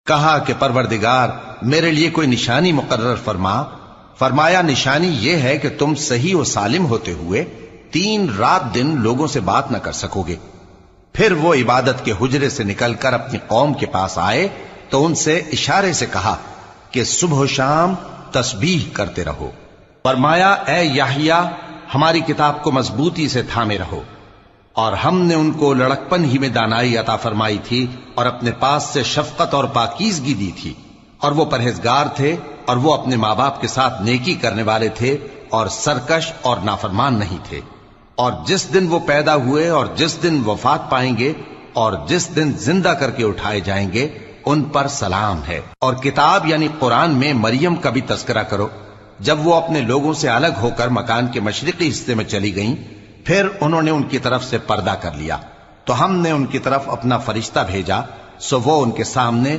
کہا کہ پروردگار میرے لیے کوئی نشانی مقرر فرما۔ فرمایا نشانی یہ ہے کہ تم صحیح و سالم ہوتے ہوئے 3 رات دن لوگوں سے بات نہ کر سکو گے۔ پھر وہ عبادت کے حجرے سے نکل کر اپنی قوم کے پاس آئے تو ان سے اشارے سے کہا کہ صبح و شام تسبیح کرتے رہو۔ فرمایا اے یحییٰ ہماری کتاب کو مضبوطی سے تھامے رہو، اور ہم نے ان کو لڑکپن ہی میں دانائی عطا فرمائی تھی اور اپنے پاس سے شفقت اور پاکیزگی دی تھی، اور وہ پرہیزگار تھے اور وہ اپنے ماں باپ کے ساتھ نیکی کرنے والے تھے اور سرکش اور نافرمان نہیں تھے۔ اور جس دن وہ پیدا ہوئے اور جس دن وفات پائیں گے اور جس دن زندہ کر کے اٹھائے جائیں گے ان پر سلام ہے۔ اور کتاب یعنی قرآن میں مریم کا بھی تذکرہ کرو، جب وہ اپنے لوگوں سے الگ ہو کر مکان کے مشرقی حصے میں چلی گئیں، پھر انہوں نے ان کی طرف سے پردہ کر لیا، تو ہم نے ان کی طرف اپنا فرشتہ بھیجا، سو وہ ان کے سامنے